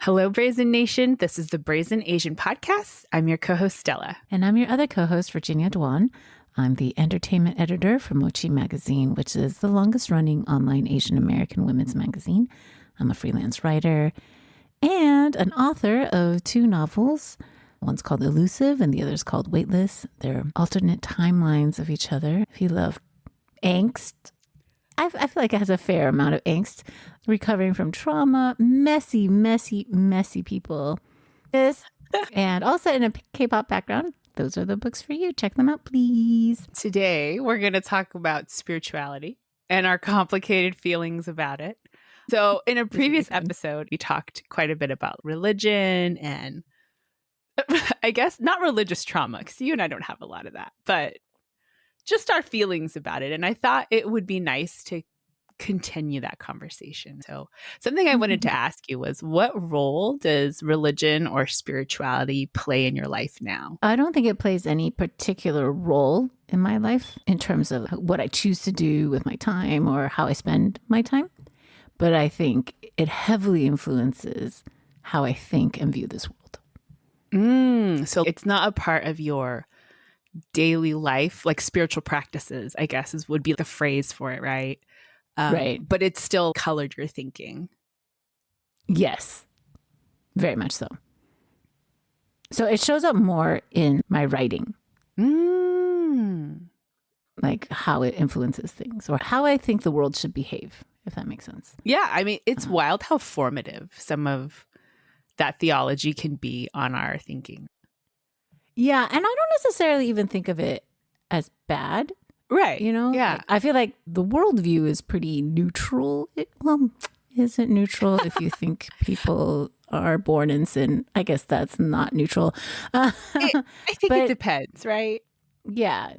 Hello, Brazn Nation. This is the Brazn Azn podcast. I'm your co-host, Stella. And I'm your other co-host, Virginia Dwan. I'm the entertainment editor for Mochi Magazine, which is the longest running online Asian American women's magazine. I'm a freelance writer and an author of 2 novels. One's called Elusive and the other's called Weightless. They're alternate timelines of each other. If you love angst, I feel like it has a fair amount of angst, recovering from trauma, messy people. And also in a K-pop background. Those are the books for you. Check them out, please. Today, we're going to talk about spirituality and our complicated feelings about it. So in a previous episode, we talked quite a bit about religion and I guess not religious trauma, because you and I don't have a lot of that, but just our feelings about it. And I thought it would be nice to continue that conversation. So something I wanted to ask you was, what role does religion or spirituality play in your life now? I don't think it plays any particular role in my life in terms of what I choose to do with my time or how I spend my time. But I think it heavily influences how I think and view this world. So it's not a part of your daily life, like spiritual practices, I guess would be the phrase for it, right? Right. But it still colored your thinking. Yes, very much so. So it shows up more in my writing. Like how it influences things or how I think the world should behave, if that makes sense. Yeah, I mean, it's wild how formative some of that theology can be on our thinking. Yeah, and I don't necessarily even think of it as bad. Right. You know? Yeah. Like, I feel like the worldview is pretty neutral. Is it neutral if you think people are born in sin? I guess that's not neutral. I think it depends, right? Yeah.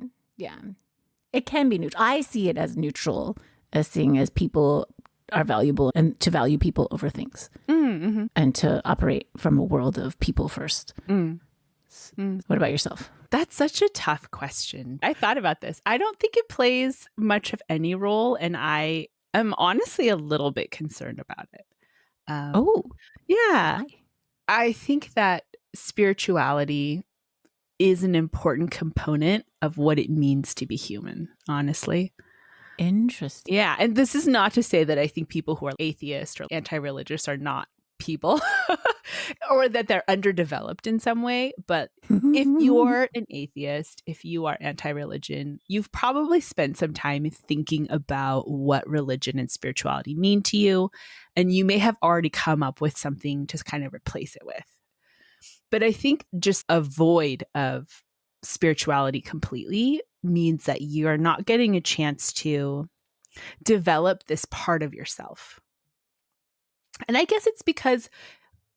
It can be neutral. I see it as neutral, as seeing as people are valuable and to value people over things and to operate from a world of people first. What about yourself? That's such a tough question. I thought about this. I don't think it plays much of any role, and I am honestly a little bit concerned about it. Yeah. Why? I think that spirituality is an important component of what it means to be human, honestly. Interesting. Yeah. And this is not to say that I think people who are atheist or anti-religious are not people or that they're underdeveloped in some way. But if you're an atheist, if you are anti-religion, you've probably spent some time thinking about what religion and spirituality mean to you. And you may have already come up with something to kind of replace it with. But I think just a void of spirituality completely means that you're not getting a chance to develop this part of yourself. And I guess it's because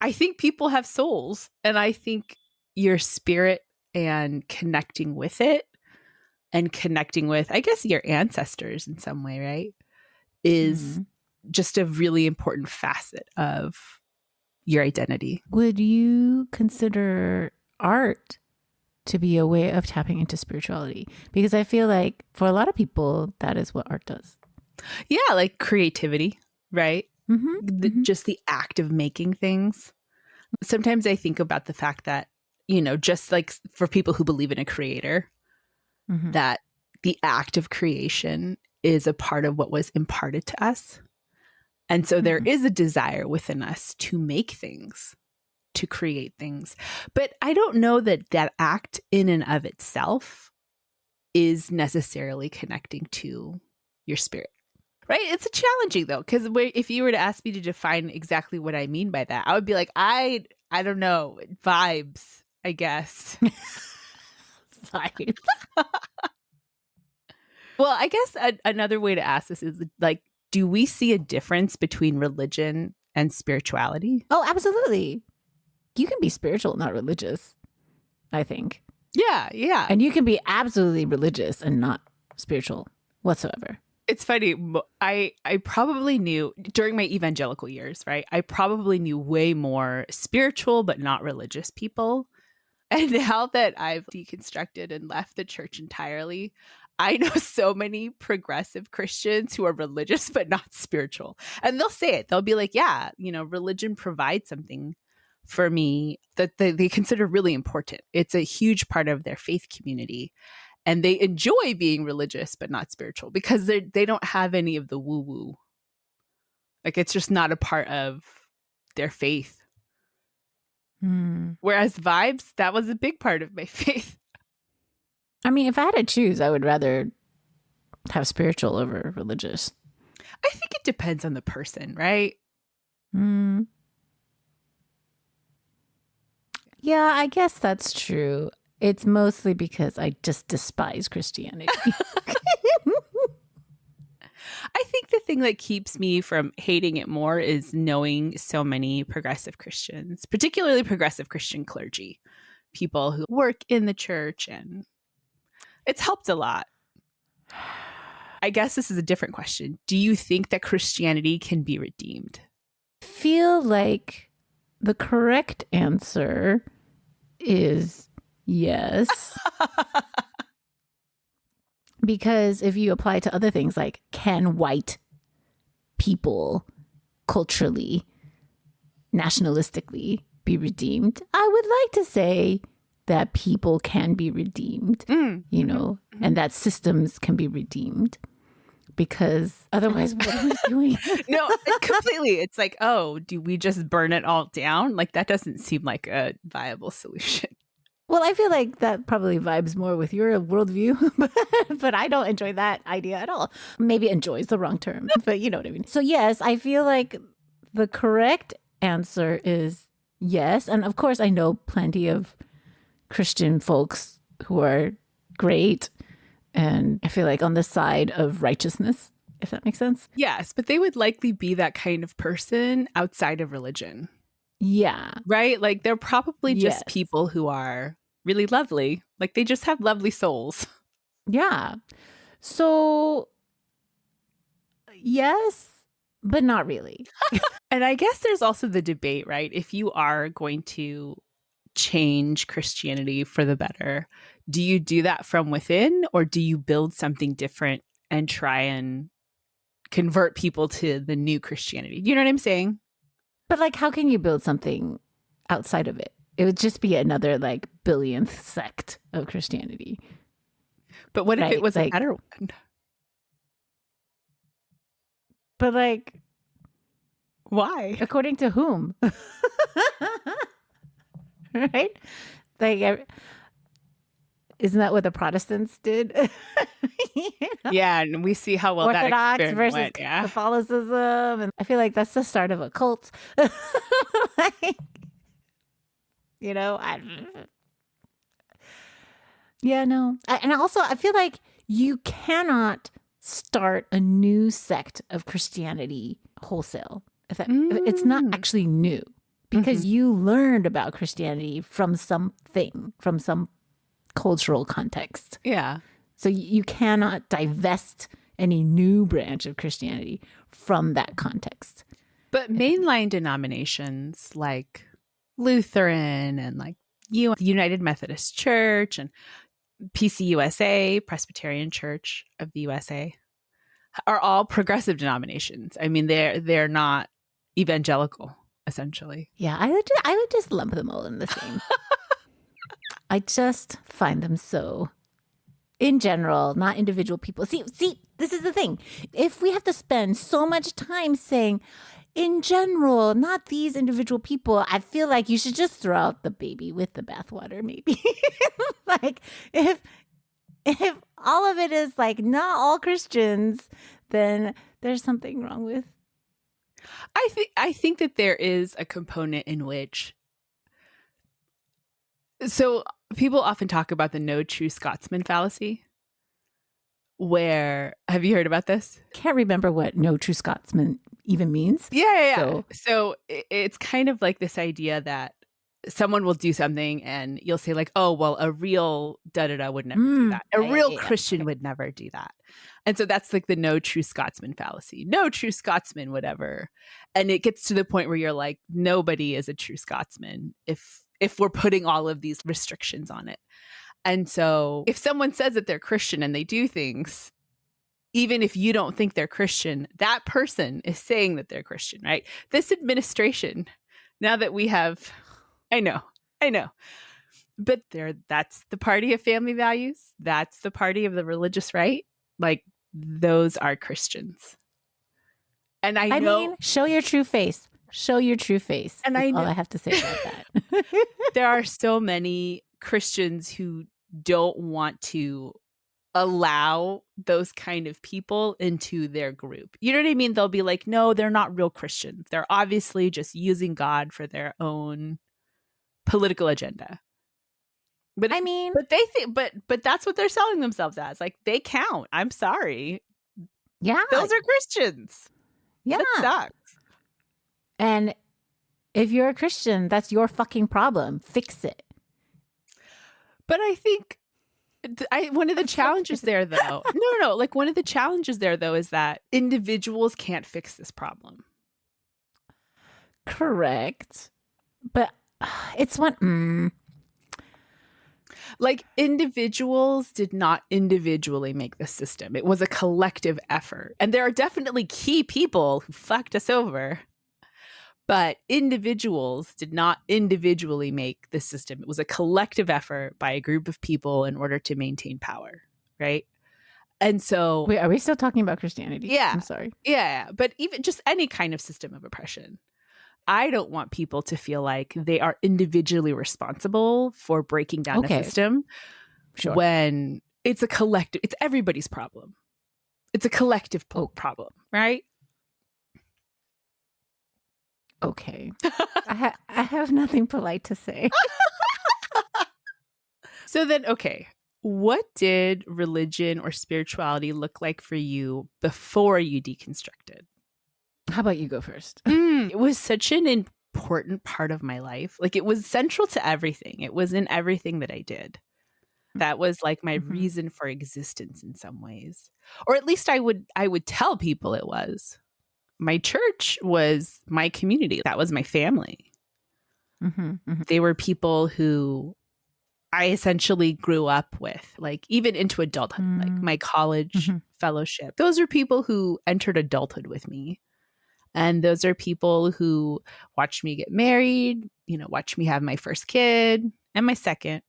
I think people have souls, and I think your spirit and connecting with it and connecting with, I guess, your ancestors in some way, right, is just a really important facet of your identity. Would you consider art to be a way of tapping into spirituality? Because I feel like for a lot of people, that is what art does. Yeah, like creativity, right? Just the act of making things. Sometimes I think about the fact that, just like for people who believe in a creator, that the act of creation is a part of what was imparted to us. And so there is a desire within us to make things, to create things. But I don't know that that act in and of itself is necessarily connecting to your spirit. Right? It's a challenging though, because if you were to ask me to define exactly what I mean by that, I would be like, I don't know, vibes, I guess. Vibes. Well, I guess another way to ask this is like, do we see a difference between religion and spirituality? Oh, absolutely. You can be spiritual, not religious, I think. Yeah. And you can be absolutely religious and not spiritual whatsoever. It's funny. I probably knew during my evangelical years, right? I probably knew way more spiritual but not religious people. And now that I've deconstructed and left the church entirely, I know so many progressive Christians who are religious but not spiritual. And they'll say it. They'll be like, yeah, religion provides something for me that they consider really important. It's a huge part of their faith community. And they enjoy being religious but not spiritual because they don't have any of the woo-woo. Like, it's just not a part of their faith. Whereas vibes, that was a big part of my faith. I mean, if I had to choose, I would rather have spiritual over religious. I think it depends on the person, right? Yeah, I guess that's true. It's mostly because I just despise Christianity. I think the thing that keeps me from hating it more is knowing so many progressive Christians, particularly progressive Christian clergy, people who work in the church, and it's helped a lot. I guess this is a different question. Do you think that Christianity can be redeemed? I feel like the correct answer is yes. Because if you apply to other things like, can white people culturally, nationalistically be redeemed? I would like to say that people can be redeemed, and that systems can be redeemed. Because otherwise, what are we doing? No, completely. It's like, oh, do we just burn it all down? Like, that doesn't seem like a viable solution. Well, I feel like that probably vibes more with your worldview, but I don't enjoy that idea at all. Maybe enjoy is the wrong term, but you know what I mean. So yes, I feel like the correct answer is yes. And of course, I know plenty of Christian folks who are great. And I feel like on the side of righteousness, if that makes sense. Yes, but they would likely be that kind of person outside of religion. Yeah. Right? Like, they're probably just people who are really lovely. Like, they just have lovely souls. Yeah. So, yes, but not really. And I guess there's also the debate, right? If you are going to change Christianity for the better, do you do that from within, or do you build something different and try and convert people to the new Christianity? You know what I'm saying? But like, how can you build something outside of it? It would just be another like billionth sect of Christianity. But what if it was a better one? But like, why? According to whom? Right? Like, isn't that what the Protestants did? Yeah, and we see how well Orthodox that experiment versus went. Yeah. Catholicism, and I feel like that's the start of a cult. Like, and also I feel like you cannot start a new sect of Christianity wholesale. If it's not actually new, because you learned about Christianity from something, from some cultural context. Yeah. So you cannot divest any new branch of Christianity from that context. But mainline denominations like Lutheran and like United Methodist Church and PCUSA, Presbyterian Church of the USA, are all progressive denominations. I mean, they're not evangelical, essentially. Yeah, I would just lump them all in the same. I just find them so, in general, not individual people. See, this is the thing. If we have to spend so much time saying, in general, not these individual people, I feel like you should just throw out the baby with the bathwater, maybe. Like, if all of it is like not all Christians, then there's something wrong with. I think that there is a component in which, so people often talk about the no true Scotsman fallacy. Where, have you heard about this? Can't remember what no true Scotsman even means. Yeah. So it's kind of like this idea that someone will do something and you'll say like, oh, well, a real da-da-da would never do that. A real Christian would never do that. And so that's like the no true Scotsman fallacy. No true Scotsman would ever. And it gets to the point where you're like, nobody is a true Scotsman if we're putting all of these restrictions on it. And so if someone says that they're Christian and they do things, even if you don't think they're Christian, that person is saying that they're Christian, right? This administration, now that we have, I know, but that's the party of family values. That's the party of the religious right. Like, those are Christians. And I mean, show your true face. Show your true face. And That's I know all I have to say about that. there are so many Christians who don't want to allow those kind of people into their group. You know what I mean? They'll be like, no, they're not real Christians. They're obviously just using God for their own political agenda. But I mean, but they think, but that's what they're selling themselves as. Like, they count. I'm sorry. yeah, Those are Christians. yeah. That sucks. And if you're a Christian, that's your fucking problem. Fix it. But I think one of the challenges there, though, no. Like, one of the challenges there, though, is that individuals can't fix this problem. Correct. But it's one. Like, individuals did not individually make the system. It was a collective effort. And there are definitely key people who fucked us over. But individuals did not individually make the system. It was a collective effort by a group of people in order to maintain power, right? And so... Wait, are we still talking about Christianity? Yeah. I'm sorry. Yeah, but even just any kind of system of oppression. I don't want people to feel like they are individually responsible for breaking down a system when it's a collective, it's everybody's problem. It's a collective problem, right? Okay. I have nothing polite to say. So then, okay, what did religion or spirituality look like for you before you deconstructed? How about you go first? It was such an important part of my life. Like, it was central to everything. It was in everything that I did. That was like my reason for existence in some ways. Or at least I would tell people it was. My church was my community. That was my family. They were people who I essentially grew up with, like, even into adulthood, like my college fellowship. Those are people who entered adulthood with me. And those are people who watched me get married, watched me have my first kid and my second.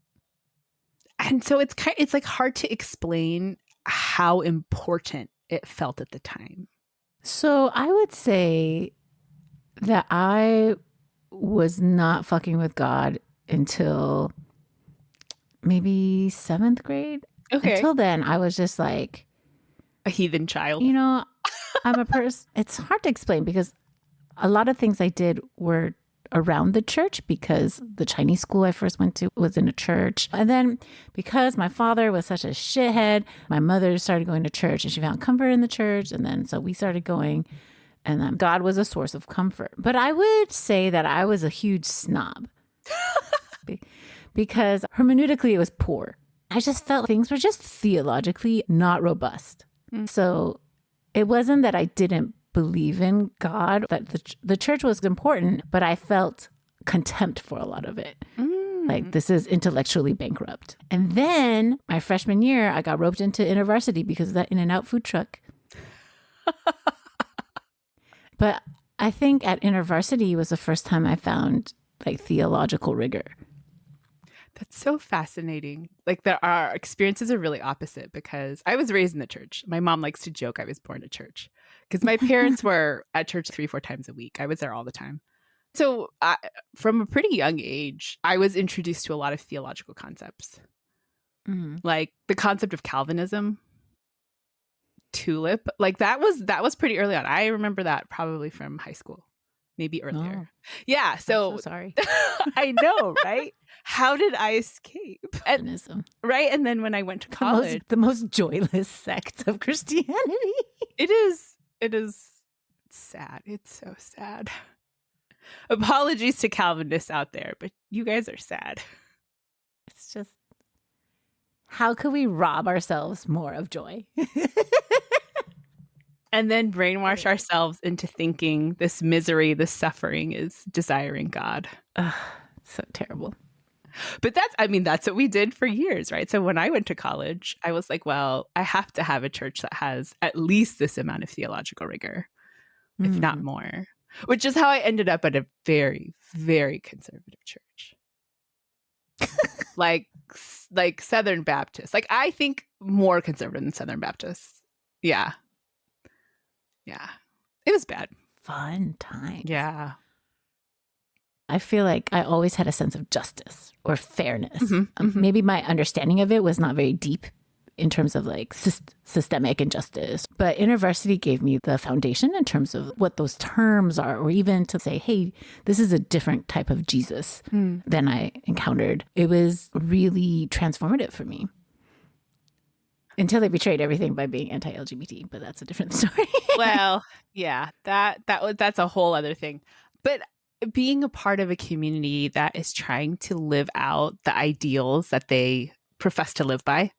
And so it's like hard to explain how important it felt at the time. So I would say that I was not fucking with God until maybe 7th grade. Okay. Until then, I was just like a heathen child. I'm a person. It's hard to explain because a lot of things I did were around the church because the Chinese school I first went to was in a church. And then because my father was such a shithead, my mother started going to church and she found comfort in the church. And then so we started going and God was a source of comfort. But I would say that I was a huge snob because hermeneutically it was poor. I just felt things were just theologically not robust. So it wasn't that I didn't believe in God, that the church was important, but I felt contempt for a lot of it. Like, this is intellectually bankrupt. And then my freshman year, I got roped into InterVarsity because of that In-N-Out food truck. But I think at InterVarsity was the first time I found like theological rigor. That's so fascinating. Like, our experiences are really opposite because I was raised in the church. My mom likes to joke I was born to church because my parents were at church 3-4 times a week. I was there all the time. So from a pretty young age, I was introduced to a lot of theological concepts. Like the concept of Calvinism, tulip, like that was pretty early on. I remember that probably from high school, maybe earlier. Yeah. So sorry. I know, right? How did I escape? Right. And then when I went to college, the most joyless sect of Christianity. It is sad. It's so sad. Apologies to Calvinists out there, but you guys are sad. It's just, how could we rob ourselves more of joy? And then brainwash ourselves into thinking this misery, this suffering is desiring God. Ugh, so terrible. But that's what we did for years, right? So when I went to college, I was like, well, I have to have a church that has at least this amount of theological rigor, if not Mm. more, which is how I ended up at a very, very conservative church. like Southern Baptist. Like, I think more conservative than Southern Baptists. Yeah. Yeah. It was bad. Fun times. Yeah. I feel like I always had a sense of justice or fairness. Mm-hmm, mm-hmm. Maybe my understanding of it was not very deep in terms of like systemic injustice, but InterVarsity gave me the foundation in terms of what those terms are, or even to say, hey, this is a different type of Jesus than I encountered. It was really transformative for me. Until they betrayed everything by being anti-LGBT, but that's a different story. Well, yeah, that's a whole other thing. But being a part of a community that is trying to live out the ideals that they profess to live by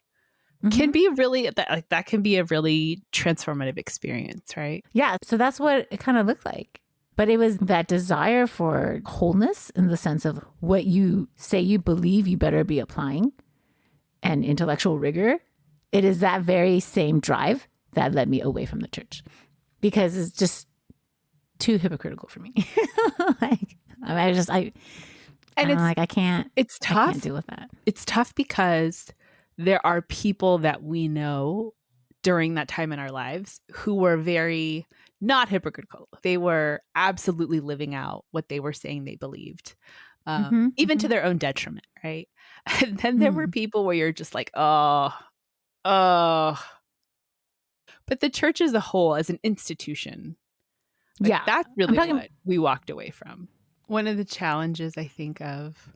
can be that can be a really transformative experience, right? Yeah, so that's what it kind of looked like. But it was that desire for wholeness in the sense of what you say you believe you better be applying, and intellectual rigor. It is that very same drive that led me away from the church, because it's just too hypocritical for me. I can't. It's tough. I can't deal with that. It's tough because there are people that we know during that time in our lives who were very not hypocritical. They were absolutely living out what they were saying they believed, even to their own detriment, right? And then there were people where you're just like, oh. But the church as a whole, as an institution, that's really what we walked away from. One of the challenges I think of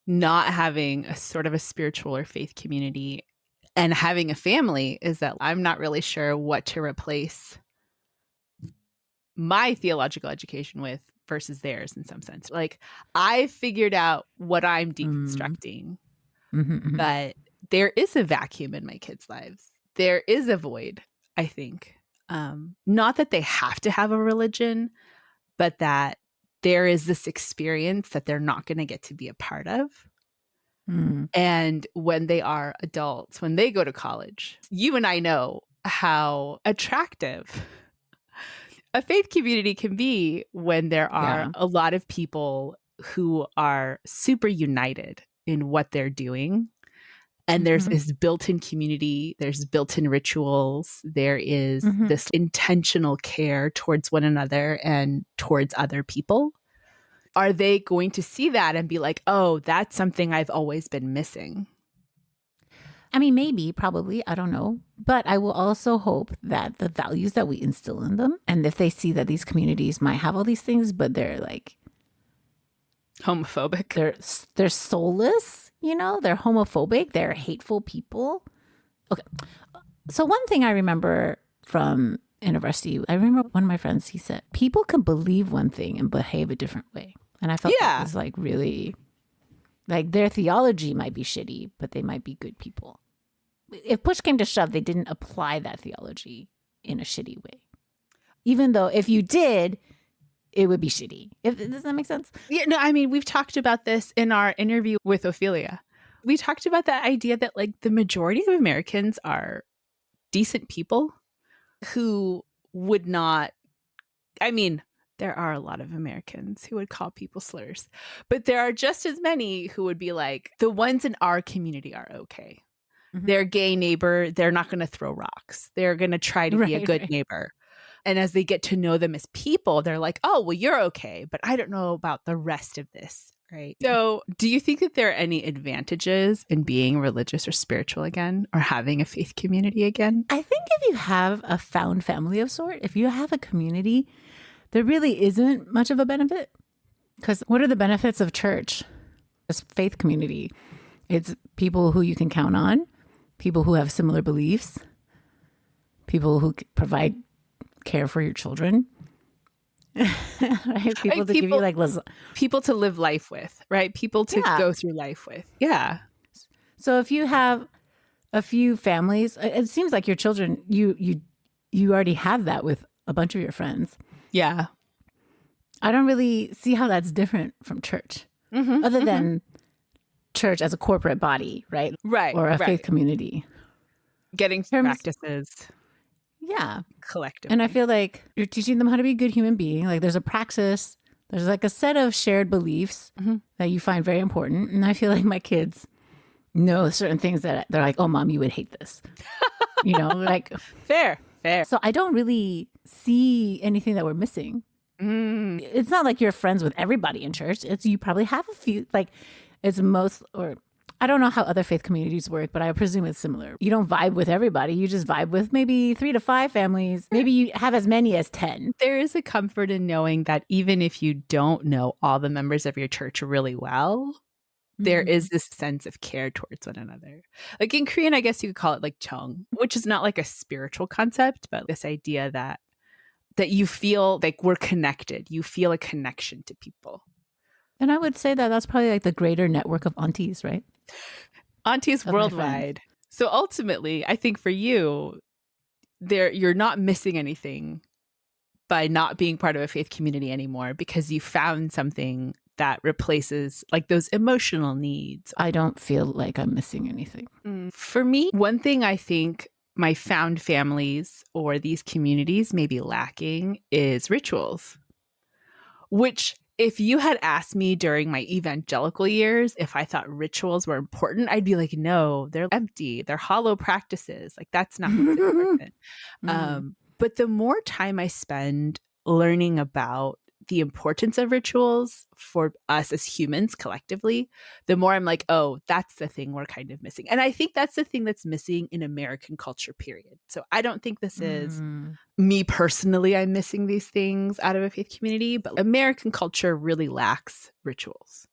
not having a sort of a spiritual or faith community and having a family is that I'm not really sure what to replace my theological education with versus theirs in some sense. Like, I figured out what I'm deconstructing, but there is a vacuum in my kids' lives. There is a void, I think. Not that they have to have a religion, but that there is this experience that they're not going to get to be a part of. And when they are adults, when they go to college, you and I know how attractive a faith community can be when there are a lot of people who are super united in what they're doing. And there's this built-in community, there's built-in rituals, there is this intentional care towards one another and towards other people. Are they going to see that and be like, oh, that's something I've always been missing? I mean, maybe, probably, I don't know. But I will also hope that the values that we instill in them, and if they see that these communities might have all these things, but they're like homophobic, they're soulless, they're homophobic, they're hateful people. Okay. So one thing I remember from university, I remember one of my friends, he said, people can believe one thing and behave a different way. And I felt that was like really, like their theology might be shitty, but they might be good people. If push came to shove, they didn't apply that theology in a shitty way. Even though if you did, it would be shitty. Does that make sense? Yeah, no, I mean, we've talked about this in our interview with Ophelia. We talked about that idea that like the majority of Americans are decent people who would not, I mean, there are a lot of Americans who would call people slurs, but there are just as many who would be like, the ones in our community are okay. Their gay neighbor, they're not going to throw rocks. They're going to try to be a good neighbor. And as they get to know them as people, they're like, oh, well, you're okay, but I don't know about the rest of this, right? So do you think that there are any advantages in being religious or spiritual again, or having a faith community again? I think if you have a found family of sort, if you have a community, there really isn't much of a benefit. Because what are the benefits of church? This faith community. It's people who you can count on, people who have similar beliefs, people who provide care for your children. Right? People to give you like people to live life with, right? People to go through life with. Yeah. So if you have a few families, it seems like your children, you already have that with a bunch of your friends. Yeah. I don't really see how that's different from church, other than church as a corporate body, right? Right. Or a right. faith community. Getting practices Yeah. collectively. And I feel like you're teaching them how to be a good human being. Like there's a praxis, there's like a set of shared beliefs that you find very important. And I feel like my kids know certain things that they're like, oh, mom, you would hate this. You know, like fair. So I don't really see anything that we're missing. It's not like you're friends with everybody in church. It's you probably have a few, like it's most, or I don't know how other faith communities work, but I presume it's similar. You don't vibe with everybody. You just vibe with maybe 3 to 5 families. Maybe you have as many as 10. There is a comfort in knowing that even if you don't know all the members of your church really well, there is this sense of care towards one another. Like in Korean, I guess you could call it like chung, which is not like a spiritual concept, but this idea that you feel like we're connected. You feel a connection to people. And I would say that that's probably like the greater network of aunties, right? Aunties worldwide. So ultimately, I think for you, you're not missing anything by not being part of a faith community anymore because you found something that replaces like those emotional needs. I don't feel like I'm missing anything. For me, one thing I think my found families or these communities may be lacking is rituals, which if you had asked me during my evangelical years if I thought rituals were important, I'd be like, no, they're empty. They're hollow practices. Like that's not what's important. But the more time I spend learning about the importance of rituals for us as humans collectively, the more I'm like, oh, that's the thing we're kind of missing. And I think that's the thing that's missing in American culture, period. So I don't think this is me personally. I'm missing these things out of a faith community, but American culture really lacks rituals.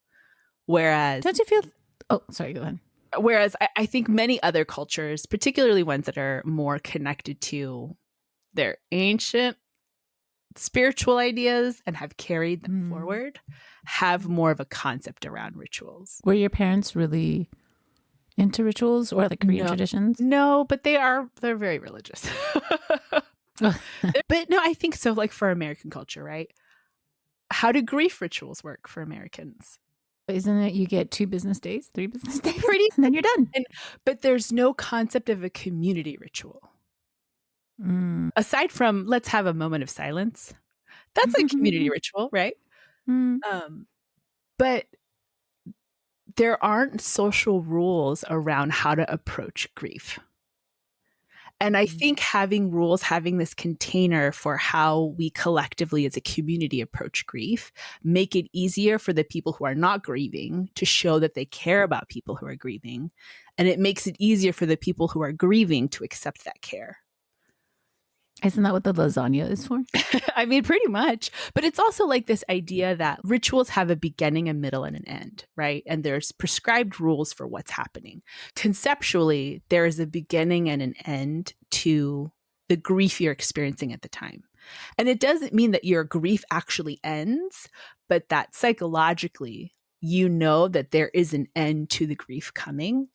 Whereas... Don't you feel... Oh, sorry, go ahead. Whereas I think many other cultures, particularly ones that are more connected to their ancient spiritual ideas and have carried them forward, have more of a concept around rituals. Were your parents really into rituals or like Korean traditions? No, but they're very religious. But no, I think so. Like for American culture, right? How do grief rituals work for Americans? Isn't it you get 2 business days, 3 business days, pretty, and then you're done? But there's no concept of a community ritual. Aside from let's have a moment of silence. That's a community ritual, right? But there aren't social rules around how to approach grief. And I think having rules, having this container for how we collectively as a community approach grief, make it easier for the people who are not grieving to show that they care about people who are grieving. And it makes it easier for the people who are grieving to accept that care. Isn't that what the lasagna is for? I mean, pretty much. But it's also like this idea that rituals have a beginning, a middle, and an end, right? And there's prescribed rules for what's happening. Conceptually, there is a beginning and an end to the grief you're experiencing at the time. And it doesn't mean that your grief actually ends, but that psychologically, you know that there is an end to the grief coming.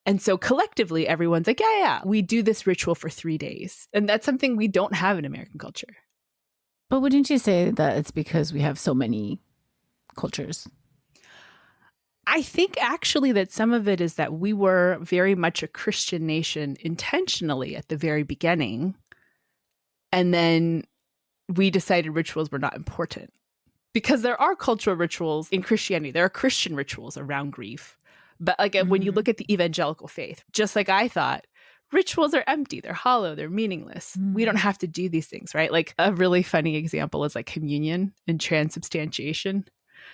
And so collectively, everyone's like, yeah, we do this ritual for 3 days. And that's something we don't have in American culture. But wouldn't you say that it's because we have so many cultures? I think actually that some of it is that we were very much a Christian nation intentionally at the very beginning. And then we decided rituals were not important. Because there are cultural rituals in Christianity. There are Christian rituals around grief. But like when you look at the evangelical faith, just like I thought, rituals are empty, they're hollow, they're meaningless. We don't have to do these things, right? Like a really funny example is like communion and transubstantiation.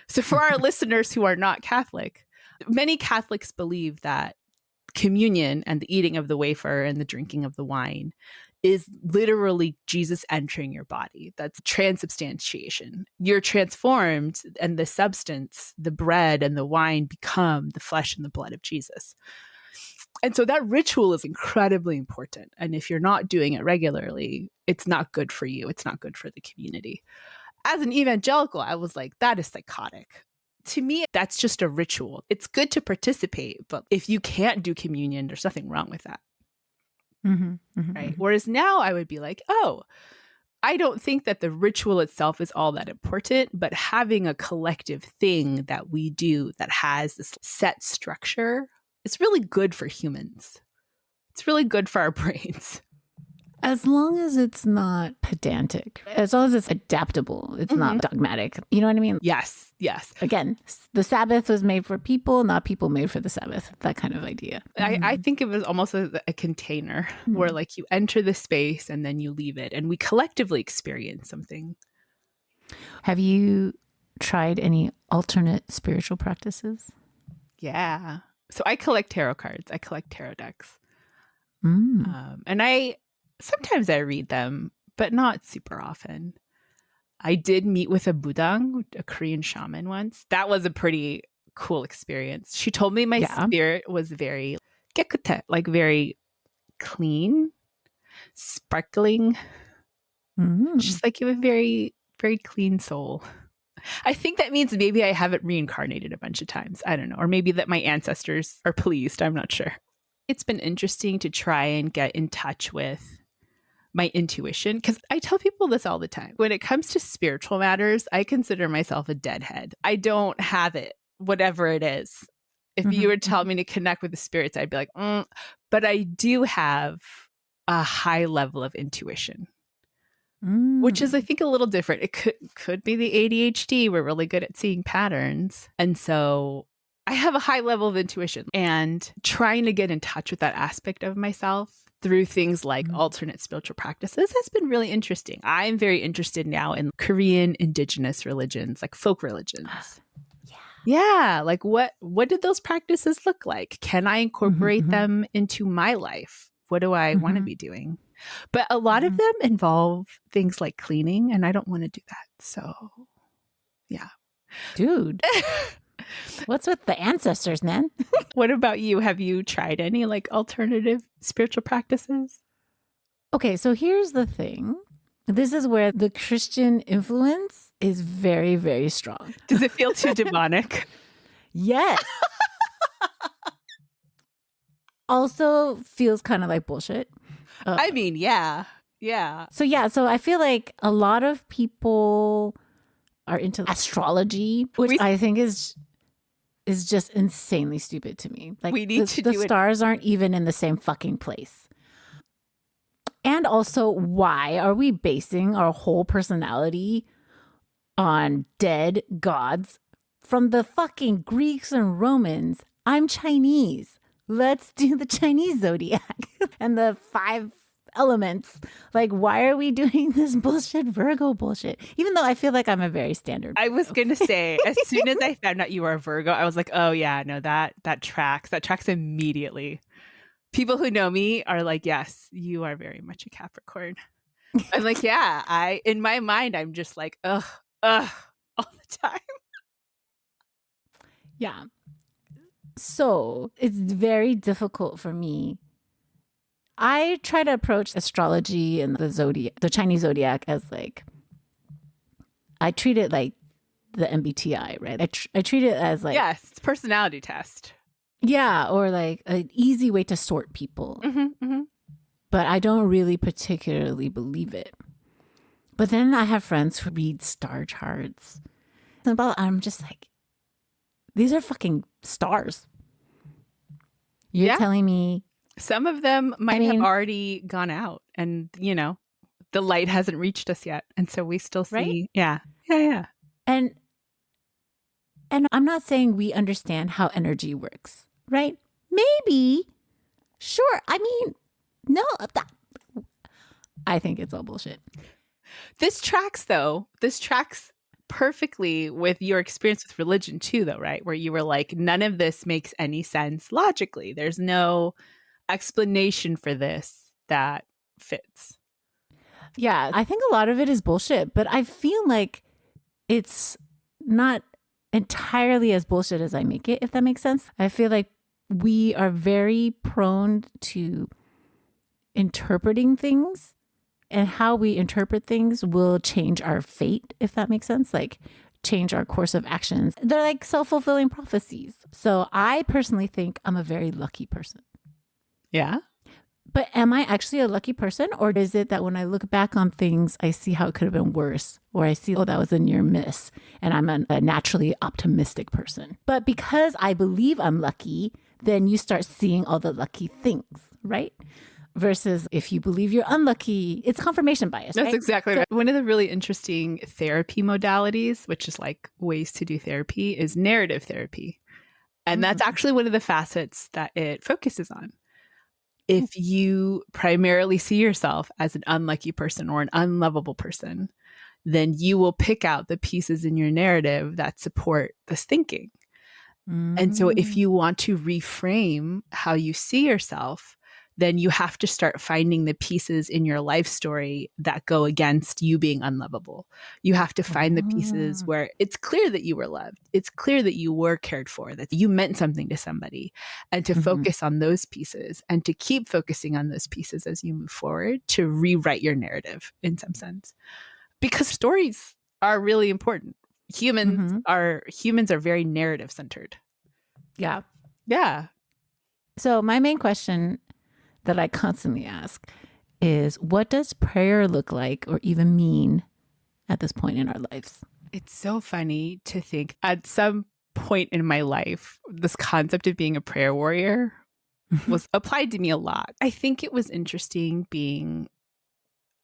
So for our listeners who are not Catholic, many Catholics believe that communion and the eating of the wafer and the drinking of the wine is literally Jesus entering your body. That's transubstantiation. You're transformed, and the substance, the bread and the wine, become the flesh and the blood of Jesus. And so that ritual is incredibly important. And if you're not doing it regularly, it's not good for you. It's not good for the community. As an evangelical, I was like, that is psychotic. To me, that's just a ritual. It's good to participate, but if you can't do communion, there's nothing wrong with that. Right. Whereas now I would be like, oh, I don't think that the ritual itself is all that important, but having a collective thing that we do that has this set structure, it's really good for humans. It's really good for our brains. As long as it's not pedantic, as long as it's adaptable, it's not dogmatic. You know what I mean? Yes, yes. Again, the Sabbath was made for people, not people made for the Sabbath. That kind of idea. I think it was almost a container where like you enter the space and then you leave it and we collectively experience something. Have you tried any alternate spiritual practices? Yeah. So I collect tarot cards. I collect tarot decks. And sometimes I read them, but not super often. I did meet with a budang, a Korean shaman once. That was a pretty cool experience. She told me my spirit was very gekute, like very clean, sparkling. Just like you have a very, very clean soul. I think that means maybe I haven't reincarnated a bunch of times. I don't know. Or maybe that my ancestors are pleased. I'm not sure. It's been interesting to try and get in touch with my intuition, because I tell people this all the time. When it comes to spiritual matters, I consider myself a deadhead. I don't have it, whatever it is. If you were telling me to connect with the spirits, I'd be like, but I do have a high level of intuition, which is, I think, a little different. It could be the ADHD. We're really good at seeing patterns. And so I have a high level of intuition, and trying to get in touch with that aspect of myself through things like alternate spiritual practices has been really interesting. I'm very interested now in Korean indigenous religions, like folk religions. Yeah. Like what did those practices look like? Can I incorporate them into my life? What do I want to be doing? But a lot of them involve things like cleaning, and I don't want to do that. So, yeah. Dude. What's with the ancestors, man? What about you? Have you tried any like alternative spiritual practices? Okay, so here's the thing. This is where the Christian influence is very, very strong. Does it feel too demonic? Yes. Also feels kind of like bullshit. I mean, yeah. Yeah. So I feel like a lot of people are into astrology, which I think is just insanely stupid to me. Like we need the stars aren't even in the same fucking place. And also, why are we basing our whole personality on dead gods from the fucking Greeks and Romans? I'm Chinese. Let's do the Chinese zodiac and the 5 elements. Like, why are we doing this bullshit Virgo bullshit? Even though I feel like I'm a very standard Virgo. I was going to say, as soon as I found out you were a Virgo, I was like, oh yeah, no, that tracks. That tracks immediately. People who know me are like, yes, you are very much a Capricorn. I'm like, yeah, in my mind, I'm just like, ugh, all the time. Yeah. So it's very difficult for me. I try to approach astrology and the Chinese zodiac as like, I treat it like the MBTI, right? I treat it as like, yes, it's a personality test. Yeah, or like an easy way to sort people. But I don't really particularly believe it. But then I have friends who read star charts. I'm just like, these are fucking stars. You're telling me. Some of them might have already gone out and, the light hasn't reached us yet. And so we still see. Right? Yeah. And I'm not saying we understand how energy works, right? Maybe. Sure. I mean, no. I think it's all bullshit. This tracks, though. This tracks perfectly with your experience with religion, too, though, right? Where you were like, none of this makes any sense logically. There's no explanation for this that fits. Yeah, I think a lot of it is bullshit, but I feel like it's not entirely as bullshit as I make it, if that makes sense. I feel like we are very prone to interpreting things, and how we interpret things will change our fate, if that makes sense. Like, change our course of actions. They're like self-fulfilling prophecies. So I personally think I'm a very lucky person. Yeah. But am I actually a lucky person? Or is it that when I look back on things, I see how it could have been worse? Or I see, oh, that was a near miss. And I'm a naturally optimistic person. But because I believe I'm lucky, then you start seeing all the lucky things, right? Versus if you believe you're unlucky, it's confirmation bias. That's right? exactly right. One of the really interesting therapy modalities, which is like ways to do therapy, is narrative therapy. And that's actually one of the facets that it focuses on. If you primarily see yourself as an unlucky person or an unlovable person, then you will pick out the pieces in your narrative that support this thinking. And so if you want to reframe how you see yourself, then you have to start finding the pieces in your life story that go against you being unlovable. You have to find the pieces where it's clear that you were loved. It's clear that you were cared for, that you meant something to somebody, and to focus on those pieces and to keep focusing on those pieces as you move forward to rewrite your narrative in some sense. Because stories are really important. Humans are very narrative centered. Yeah. Yeah. So my main question that I constantly ask is, what does prayer look like or even mean at this point in our lives? It's so funny to think at some point in my life, this concept of being a prayer warrior was applied to me a lot. I think it was interesting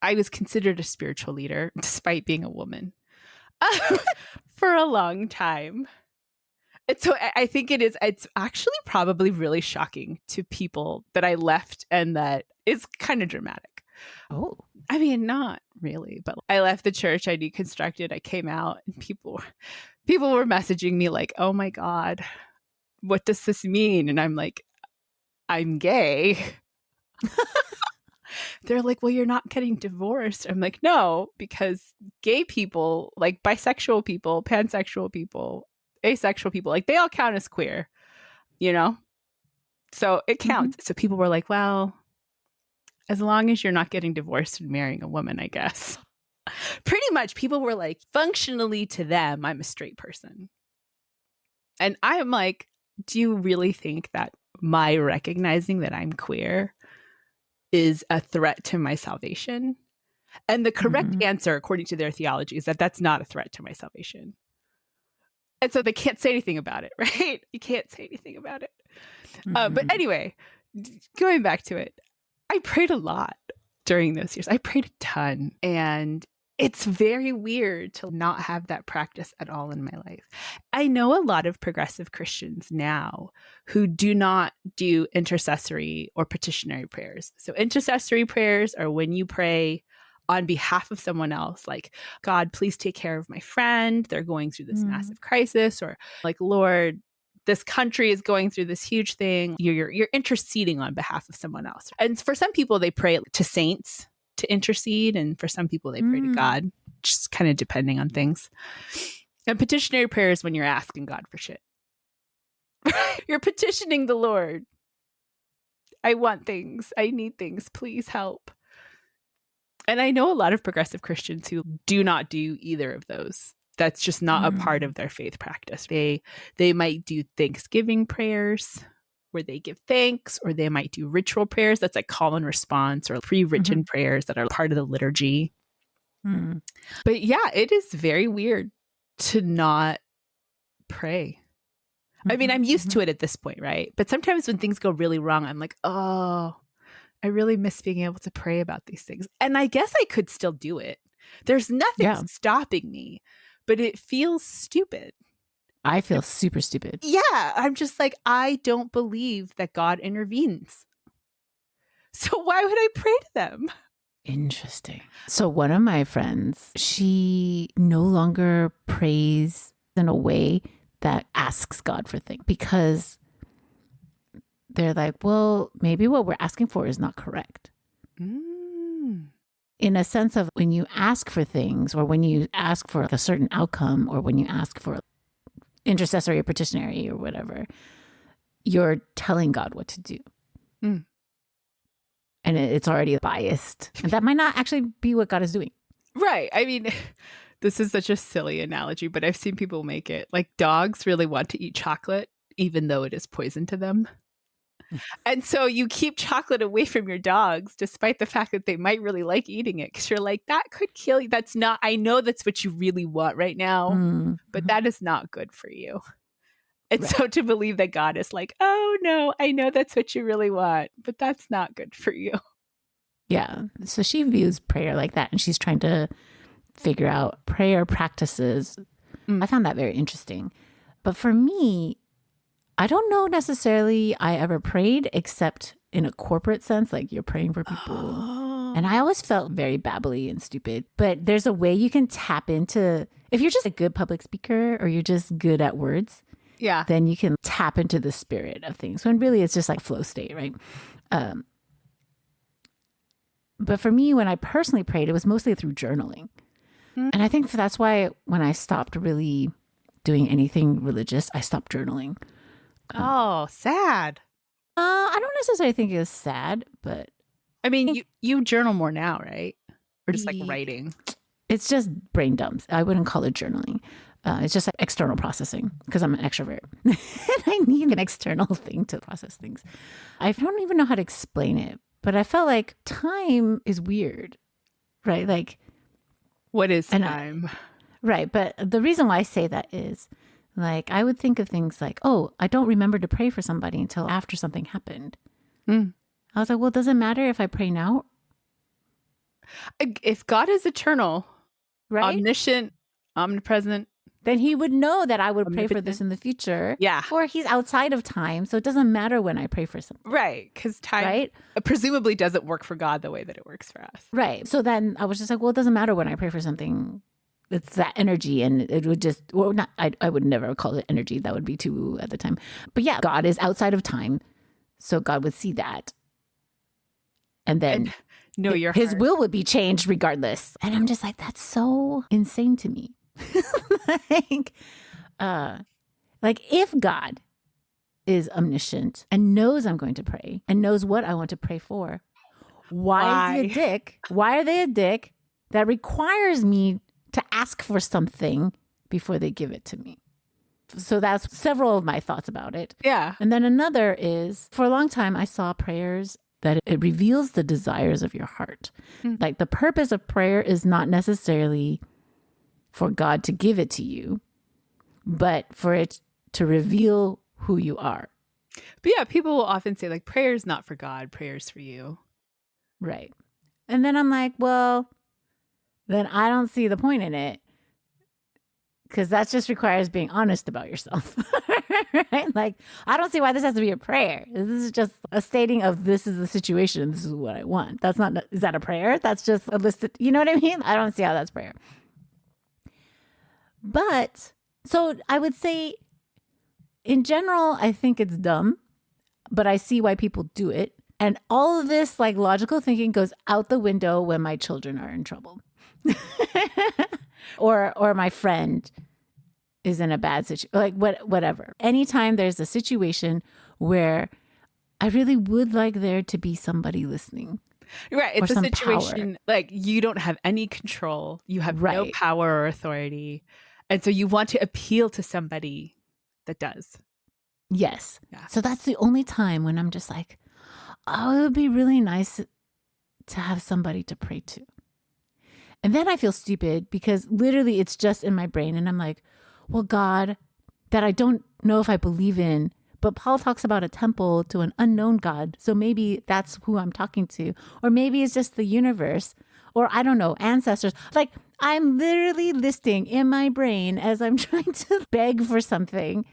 I was considered a spiritual leader despite being a woman for a long time. And so I think it's actually probably really shocking to people that I left, and that is kind of dramatic. Oh, I mean, not really, but I left the church, I deconstructed, I came out, and people were messaging me like, oh my God, what does this mean? And I'm like, I'm gay. They're like, well, you're not getting divorced. I'm like, no, because gay people, like bisexual people, pansexual people, asexual people, like they all count as queer, you know? So it counts. So people were like, well, as long as you're not getting divorced and marrying a woman, I guess. Pretty much people were like, functionally to them, I'm a straight person. And I'm like, do you really think that my recognizing that I'm queer is a threat to my salvation? And the correct answer, according to their theology, is that that's not a threat to my salvation. And so they can't say anything about it, right? You can't say anything about it. But anyway, going back to it, I prayed a lot during those years. I prayed a ton. And it's very weird to not have that practice at all in my life. I know a lot of progressive Christians now who do not do intercessory or petitionary prayers. So intercessory prayers are when you pray on behalf of someone else, like, God, please take care of my friend. They're going through this massive crisis, or like, Lord, this country is going through this huge thing. You're interceding on behalf of someone else. And for some people, they pray to saints to intercede. And for some people, they pray to God, just kind of depending on things. And petitionary prayer is when you're asking God for shit. You're petitioning the Lord. I want things. I need things. Please help. And I know a lot of progressive Christians who do not do either of those. That's just not a part of their faith practice. They might do Thanksgiving prayers where they give thanks, or they might do ritual prayers. That's like call and response, or pre-written prayers that are part of the liturgy. But yeah, it is very weird to not pray. I mean, I'm used to it at this point, right? But sometimes when things go really wrong, I'm like, oh, I really miss being able to pray about these things. And I guess I could still do it. There's nothing stopping me, but it feels stupid. I feel super stupid. Yeah. I'm just like, I don't believe that God intervenes. So why would I pray to them? Interesting. So one of my friends, she no longer prays in a way that asks God for things, because they're like, well, maybe what we're asking for is not correct. In a sense of when you ask for things, or when you ask for a certain outcome, or when you ask for intercessory or petitionary or whatever, you're telling God what to do. And it's already biased. And that might not actually be what God is doing. Right. I mean, this is such a silly analogy, but I've seen people make it. Like, dogs really want to eat chocolate, even though it is poison to them. And so you keep chocolate away from your dogs, despite the fact that they might really like eating it. Because you're like, that could kill you. That's not, I know that's what you really want right now, but that is not good for you. And so to believe that God is like, oh no, I know that's what you really want, but that's not good for you. Yeah. So she views prayer like that, and she's trying to figure out prayer practices. I found that very interesting. But for me, I don't know necessarily I ever prayed except in a corporate sense, like you're praying for people. And I always felt very babbly and stupid. But there's a way you can tap into, if you're just a good public speaker or you're just good at words, then you can tap into the spirit of things when really it's just like flow state, right? But for me, when I personally prayed, it was mostly through journaling. And I think that's why when I stopped really doing anything religious, I stopped journaling. Oh, sad. I don't necessarily think it was sad, but I mean, you journal more now, right? Or just like writing? It's just brain dumps. I wouldn't call it journaling. It's just like external processing because I'm an extrovert. And I need an external thing to process things. I don't even know how to explain it, but I felt like time is weird, right? Like, what is time? Right. But the reason why I say that is like, I would think of things like, oh, I don't remember to pray for somebody until after something happened. I was like, well, does it matter if I pray now? If God is eternal, right? Omniscient, omnipresent, then he would know that I would pray for this in the future. Yeah. Or he's outside of time. So it doesn't matter when I pray for something. Right. Because time presumably doesn't work for God the way that it works for us. Right. So then I was just like, well, it doesn't matter when I pray for something. It's that energy. And it would just, well, not, I would never call it energy. That would be too at the time. But yeah, God is outside of time. So God would see that. And then his will would be changed regardless. And I'm just like, that's so insane to me. like if God is omniscient and knows I'm going to pray and knows what I want to pray for, why is he a dick? Why are they a dick that requires me to ask for something before they give it to me? So that's several of my thoughts about it. Yeah. And then another is, for a long time, I saw prayers that it reveals the desires of your heart. Like the purpose of prayer is not necessarily for God to give it to you, but for it to reveal who you are. But yeah, people will often say like, prayer is not for God, prayer is for you. Right. And then I'm like, well, then I don't see the point in it. Because that just requires being honest about yourself. Right? Like, I don't see why this has to be a prayer. This is just a stating of this is the situation. This is what I want. That's not, is that a prayer? That's just a list of, you know what I mean? I don't see how that's prayer. But, so I would say, in general, I think it's dumb, but I see why people do it. And all of this, like, logical thinking goes out the window when my children are in trouble. or my friend is in a bad situation, like whatever. Anytime there's a situation where I really would like there to be somebody listening. Right. It's a situation like you don't have any control. You have no power or authority. And so you want to appeal to somebody that does. Yes. Yeah. So that's the only time when I'm just like, oh, it would be really nice to have somebody to pray to. And then I feel stupid because literally it's just in my brain. And I'm like, well, God, that I don't know if I believe in, but Paul talks about a temple to an unknown God. So maybe that's who I'm talking to. Or maybe it's just the universe. Or I don't know, ancestors. Like I'm literally listing in my brain as I'm trying to beg for something,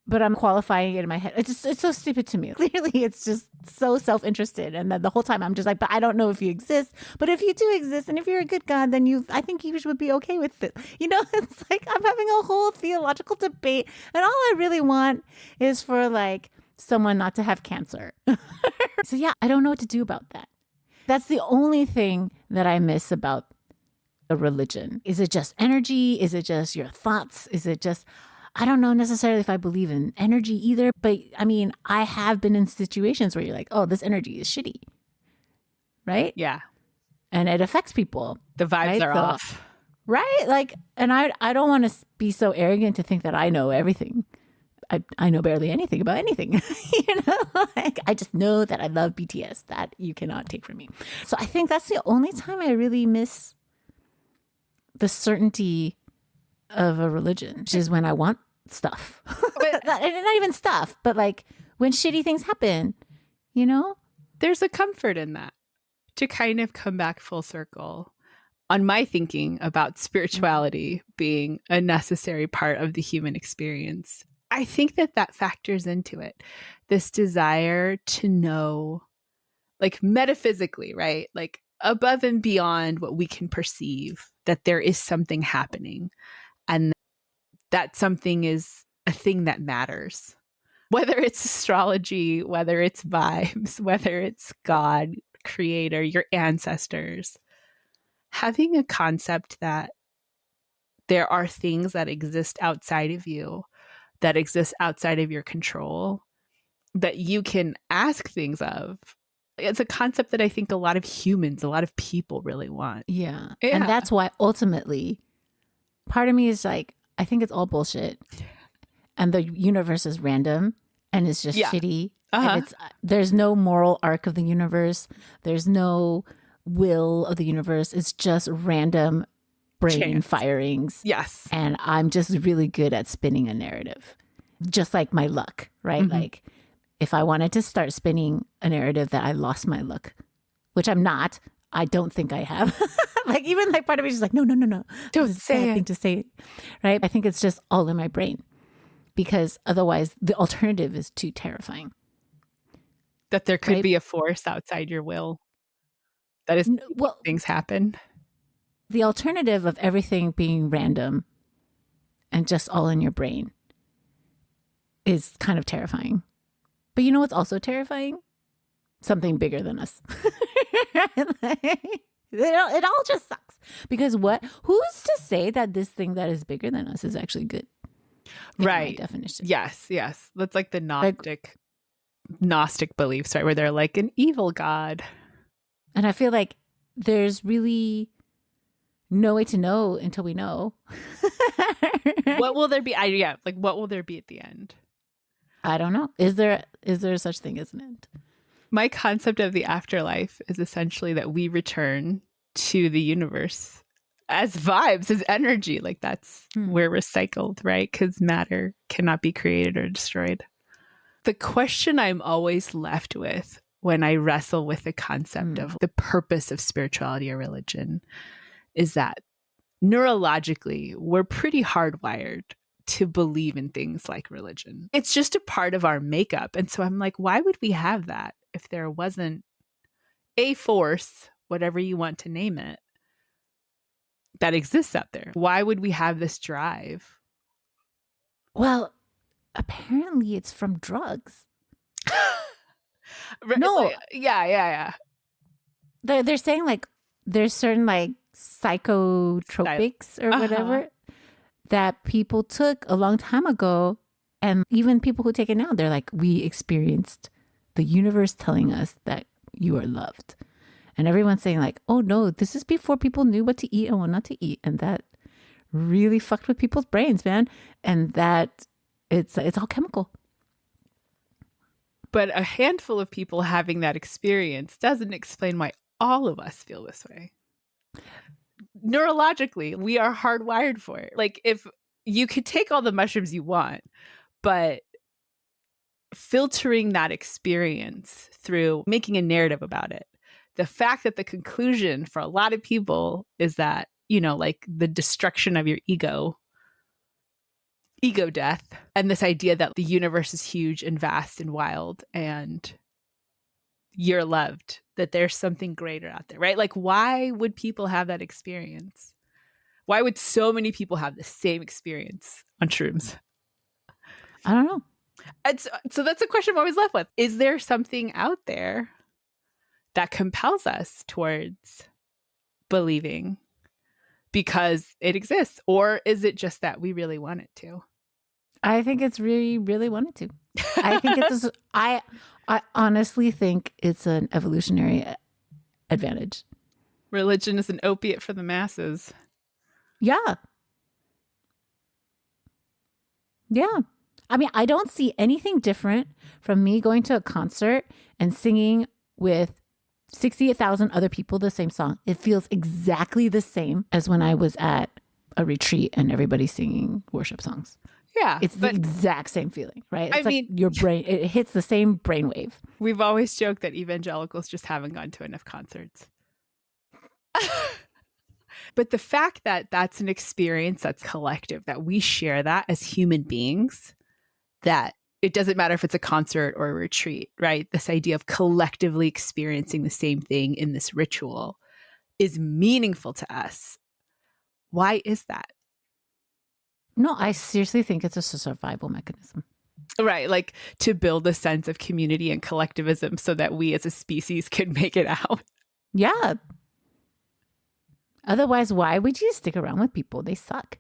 but I'm qualifying it in my head. It's so stupid to me. Clearly, it's just so self-interested. And then the whole time I'm just like, but I don't know if you exist. But if you do exist, and if you're a good God, then I think you should be okay with it. You know, it's like I'm having a whole theological debate. And all I really want is for like someone not to have cancer. So yeah, I don't know what to do about that. That's the only thing that I miss about a religion. Is it just energy? Is it just your thoughts? Is it just... I don't know necessarily if I believe in energy either, but I mean, I have been in situations where you're like, oh, this energy is shitty. Right? Yeah. And it affects people. The vibes are off. Right? Like, and I don't want to be so arrogant to think that I know everything. I know barely anything about anything. Like, I just know that I love BTS. That you cannot take from me. So I think that's the only time I really miss the certainty of a religion, which is when I want stuff. But not even stuff, but like when shitty things happen, there's a comfort in that, to kind of come back full circle on my thinking about spirituality being a necessary part of the human experience. I think that factors into it. This desire to know, like metaphysically, right? Like above and beyond what we can perceive, that there is something happening, and that something is a thing that matters. Whether it's astrology, whether it's vibes, whether it's God, creator, your ancestors, having a concept that there are things that exist outside of you, that exist outside of your control, that you can ask things of. It's a concept that I think a lot of humans, a lot of people really want. Yeah. And that's why ultimately part of me is like, I think it's all bullshit. And the universe is random and it's just shitty. And there's no moral arc of the universe. There's no will of the universe. It's just random brain firings. Yes. And I'm just really good at spinning a narrative. Just like my luck, right? Mm-hmm. Like if I wanted to start spinning a narrative that I lost my luck, which I'm not, I don't think I have. Like even like part of me is like, no. Don't say it. Thing to say, right? I think it's just all in my brain because otherwise the alternative is too terrifying. That there could be a force outside your will that is things happen. The alternative of everything being random and just all in your brain is kind of terrifying. But you know what's also terrifying? Something bigger than us. It all just sucks. Because who's to say that this thing that is bigger than us is actually good? Right. By definition. Yes. That's like the Gnostic beliefs, right? Where they're like an evil god. And I feel like there's really no way to know until we know. What will there be? What will there be at the end? I don't know. Is there such thing as an end? My concept of the afterlife is essentially that we return to the universe as vibes, as energy. Like we're recycled, right? Because matter cannot be created or destroyed. The question I'm always left with when I wrestle with the concept of the purpose of spirituality or religion is that neurologically, we're pretty hardwired to believe in things like religion. It's just a part of our makeup. And so I'm like, why would we have that if there wasn't a force, whatever you want to name it, that exists out there? Why would we have this drive? Well, apparently it's from drugs. No. Yeah. They're saying like there's certain like psychotropics or whatever that people took a long time ago. And even people who take it now, they're like, we experienced the universe telling us that you are loved. And everyone's saying like, oh no, this is before people knew what to eat and what not to eat. And that really fucked with people's brains, man. And that it's all chemical. But a handful of people having that experience doesn't explain why all of us feel this way. Neurologically, we are hardwired for it. Like if you could take all the mushrooms you want, but filtering that experience through making a narrative about it, the fact that the conclusion for a lot of people is that, like the destruction of your ego death, and this idea that the universe is huge and vast and wild and you're loved, that there's something greater out there, right? Like, why would people have that experience? Why would so many people have the same experience on shrooms? I don't know. So that's a question I'm always left with. Is there something out there that compels us towards believing because it exists? Or is it just that we really want it to? I think it's really, really wanted to. I think it's I honestly think it's an evolutionary advantage. Religion is an opiate for the masses. Yeah. I mean, I don't see anything different from me going to a concert and singing with 68,000 other people the same song. It feels exactly the same as when I was at a retreat and everybody's singing worship songs. Yeah. It's the exact same feeling, right? It's I mean, your brain, it hits the same brainwave. We've always joked that evangelicals just haven't gone to enough concerts. But the fact that that's an experience that's collective, that we share that as human beings, that it doesn't matter if it's a concert or a retreat, right? This idea of collectively experiencing the same thing in this ritual is meaningful to us. Why is that? No, I seriously think it's a survival mechanism. Right. Like to build a sense of community and collectivism so that we as a species can make it out. Yeah. Otherwise, why would you stick around with people? They suck.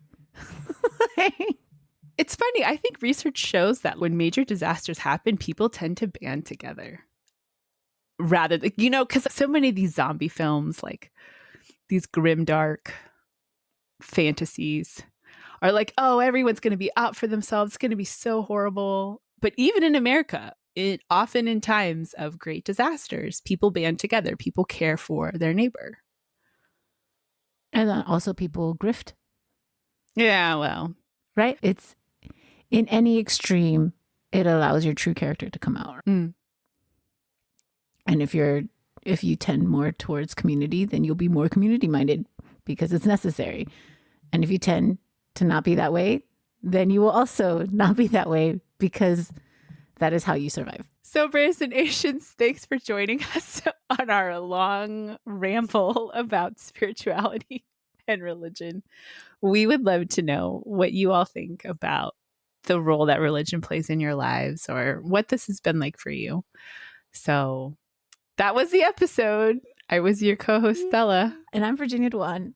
It's funny. I think research shows that when major disasters happen, people tend to band together. Rather than, because so many of these zombie films, like these grimdark fantasies, are like, oh, everyone's going to be out for themselves. It's going to be so horrible. But even in America, often in times of great disasters, people band together. People care for their neighbor. And then also people grift. Yeah, well. Right? It's in any extreme, it allows your true character to come out. Mm. And if you tend more towards community, then you'll be more community minded because it's necessary. And if you tend to not be that way, then you will also not be that way because that is how you survive. So, Brazn Azn, thanks for joining us on our long ramble about spirituality and religion. We would love to know what you all think about the role that religion plays in your lives or what this has been like for you. So that was the episode. I was your co-host, Stella. And I'm Virginia Dwan.